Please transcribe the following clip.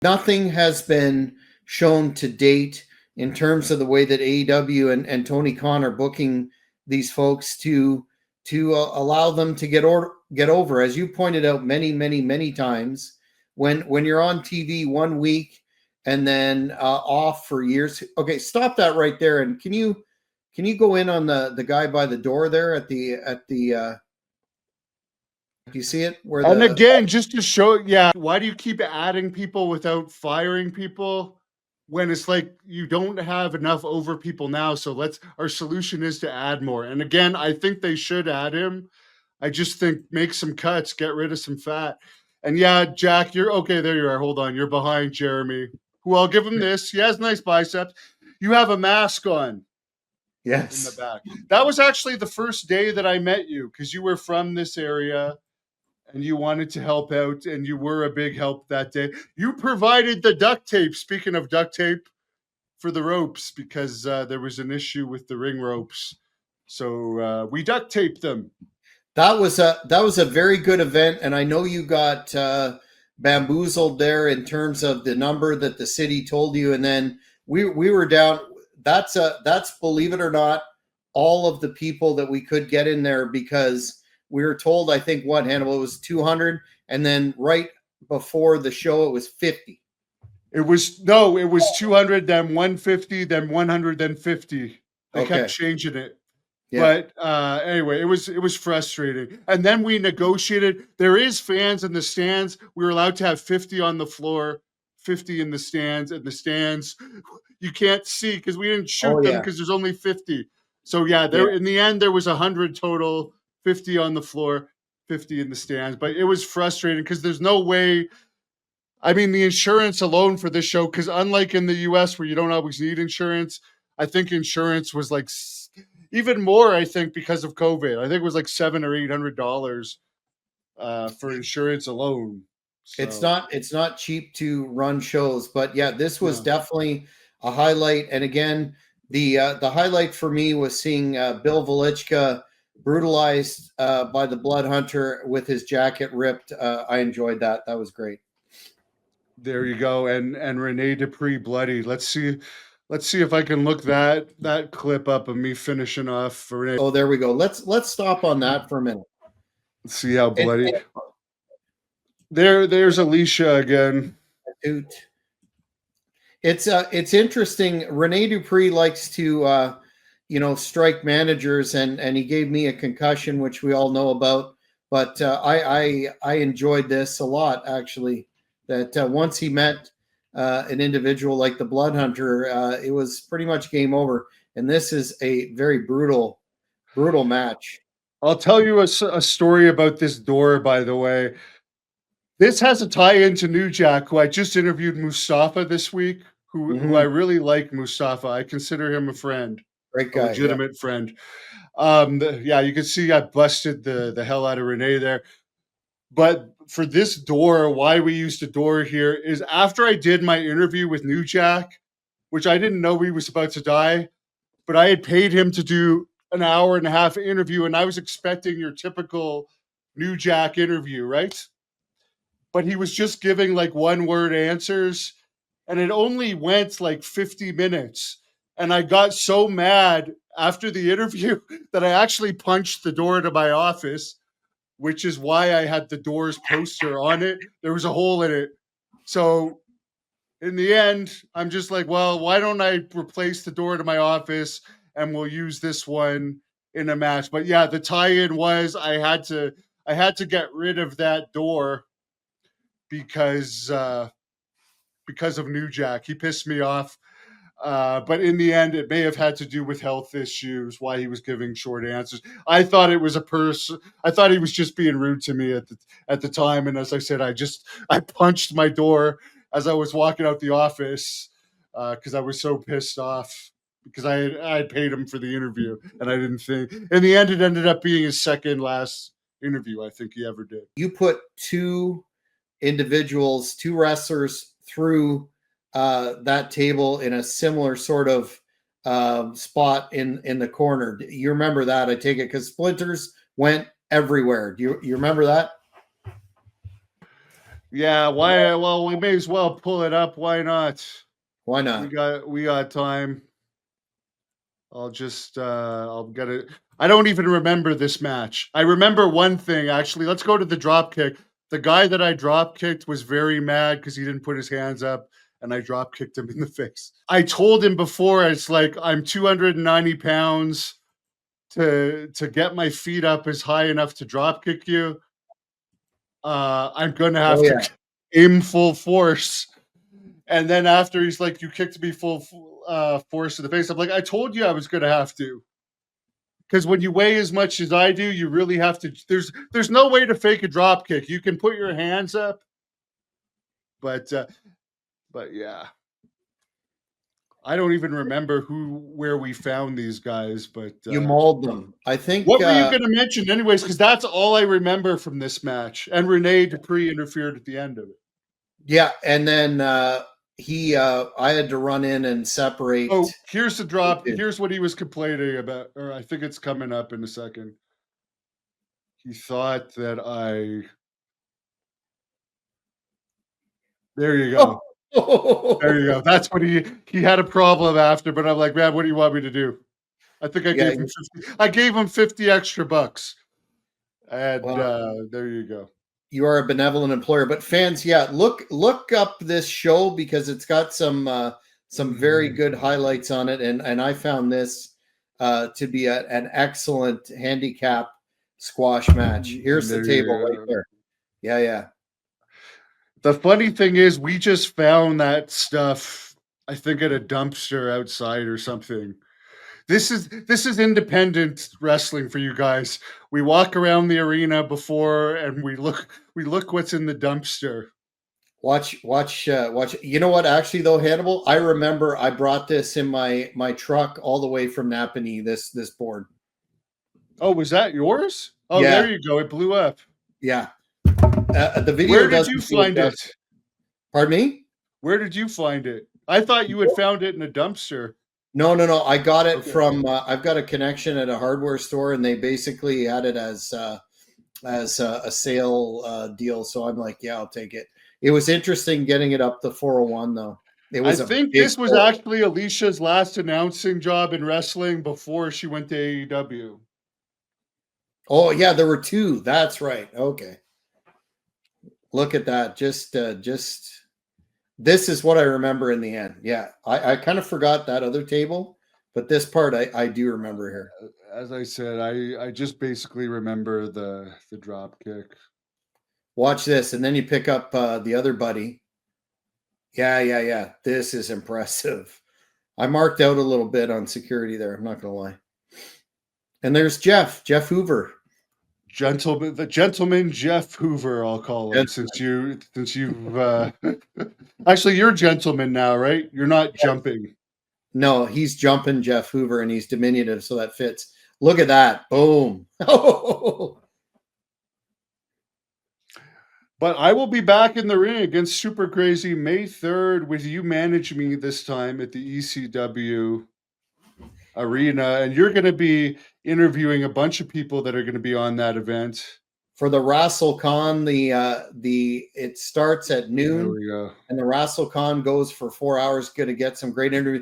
Nothing has been shown to date in terms of the way that AEW and Tony Khan are booking these folks to allow them to get over. As you pointed out many times, when you're on TV 1 week and then off for years. Okay, stop that right there. And can you go in on the guy by the door there at the do you see it? Where And the again, just to show, why do you keep adding people without firing people when it's like you don't have enough over people now? So our solution is to add more. And again, I think they should add him. I just think make some cuts, get rid of some fat. And yeah, Jack, you're okay. There you are. Hold on. You're behind Jeremy, who I'll give him this. He has nice biceps. You have a mask on. Yes. In the back. That was actually the first day that I met you because you were from this area and you wanted to help out, and you were a big help that day. You provided the duct tape, speaking of duct tape, for the ropes because there was an issue with the ring ropes. So we duct taped them. That was a very good event, and I know you got bamboozled there in terms of the number that the city told you, and then we were down. That's believe it or not, all of the people that we could get in there because we were told, I think, Hannibal, it was 200, and then right before the show, it was 50. It was 200, then 150, then 100, then 50. They kept changing it. Yeah. But anyway, it was frustrating. And then we negotiated. There is fans in the stands. We were allowed to have 50 on the floor, 50 in the stands. And the stands, you can't see because we didn't shoot them because there's only 50. So in the end, there was 100 total. 50 on the floor, 50 in the stands. But it was frustrating because there's no way. I mean, the insurance alone for this show, because unlike in the US where you don't always need insurance, I think insurance was like even more, I think, because of COVID. I think it was like $700 or $800 for insurance alone. So. It's not cheap to run shows, but this was definitely a highlight. And again, the highlight for me was seeing Bill Velichka brutalized by the Blood Hunter with his jacket ripped. I enjoyed that. That was great. There you go. And Rene Dupree bloody. Let's see if I can look that clip up of me finishing off for Rene. Oh, there we go. Let's stop on that for a minute. Let's see how bloody. There's Alicia again. It's interesting. Rene Dupree likes to strike managers, and he gave me a concussion, which we all know about. But I enjoyed this a lot, actually. That once he met an individual like the Blood Hunter, it was pretty much game over. And this is a very brutal match. I'll tell you a story about this door, by the way. This has a tie-in to New Jack, who I just interviewed Mustafa this week, who I really like Mustafa. I consider him a friend. Great guy. A legitimate friend. You can see I busted the hell out of Rene there. But for this door, why we used a door here is after I did my interview with New Jack, which I didn't know he was about to die, but I had paid him to do an hour and a half interview, and I was expecting your typical New Jack interview, right? But he was just giving like one-word answers, and it only went like 50 minutes. And I got so mad after the interview that I actually punched the door to my office, which is why I had the Doors poster on it. There was a hole in it. So in the end, I'm just like, well, why don't I replace the door to my office and we'll use this one in a match. But the tie-in was I had to get rid of that door because of New Jack. He pissed me off. But in the end, it may have had to do with health issues, why he was giving short answers. I thought it was I thought he was just being rude to me at the time. And as I said, I punched my door as I was walking out the office because I was so pissed off because I had paid him for the interview. And I didn't think, in the end, it ended up being his second last interview I think he ever did. You put two wrestlers through that table in a similar sort of spot in the corner. You remember that, I take it, because splinters went everywhere. Do you remember that? Yeah, why? Well, we may as well pull it up. Why not? Why We not? got we got time. I'll get it. I don't even remember this match. I remember one thing actually. Let's go to the drop kick. The guy that I drop kicked was very mad because he didn't put his hands up, and I drop kicked him in the face. I told him before, it's like I'm 290 pounds to get my feet up is high enough to drop kick you. I'm gonna Oh have to yeah. aim full force. And then after he's like, "You kicked me full force to the face." I'm like, "I told you I was gonna have to." Because when you weigh as much as I do, you really have to. There's no way to fake a drop kick. You can put your hands up, but yeah, I don't even remember where we found these guys. But You mauled them. I think what were you going to mention, anyways? Because that's all I remember from this match. And Rene Dupree interfered at the end of it. yeah, and then I had to run in and separate. Oh, here's the drop. Here's what he was complaining about, or I think it's coming up in a second. He thought that I. There you go. There you go. That's what he had a problem after, but I'm like, man, what do you want me to do? I think I Yeah, gave him 50. I gave him 50 extra bucks, and well, there you go. you are a benevolent employer. But fans, yeah, look up this show because it's got some very good highlights on it, and I found this to be an excellent handicap squash match. Here's the There table you right go. there. Yeah, yeah. The funny thing is, we just found that stuff. I think at a dumpster outside or something. This is independent wrestling for you guys. We walk around the arena before, and we look what's in the dumpster. Watch. You know what? Actually, though, Hannibal, I remember I brought this in my truck all the way from Napanee. This board. Oh, was that yours? Oh, there Yeah, you go. It blew up. yeah. The video Where did doesn't you do it find it? justice. Pardon me? Where did you find it? I thought you had found it in a dumpster. No, no, no. I got it Okay. from. I've got a connection at a hardware store, and they basically had it as a sale deal. So I'm like, yeah, I'll take it. It was interesting getting it up to 401 though. It I was a think big this was board. actually Alicia's last announcing job in wrestling before she went to AEW. Oh yeah, there were two. That's right. Okay, look at that. Just this is what I remember in the end. Yeah, I kind of forgot that other table, but this part I do remember here. As I said, I just basically remember the drop kick. Watch this, and then you pick up the other buddy. Yeah, yeah, yeah. This is impressive. I marked out a little bit on security there. I'm not gonna lie. And there's Jeff Hoover. The gentleman Jeff Hoover, I'll call him, Gentleman. since you've actually you're gentleman now, right? You're not jumping. No, he's jumping Jeff Hoover, and he's diminutive, so that fits. Look at that. Boom. Oh, But I will be back in the ring against Super Crazy May 3rd with you manage me this time at the ECW arena, and you're going to be interviewing a bunch of people that are going to be on that event. for the WrestleCon, the it starts at There noon, we go. and the WrestleCon goes for 4 hours. Going to get some great interviews.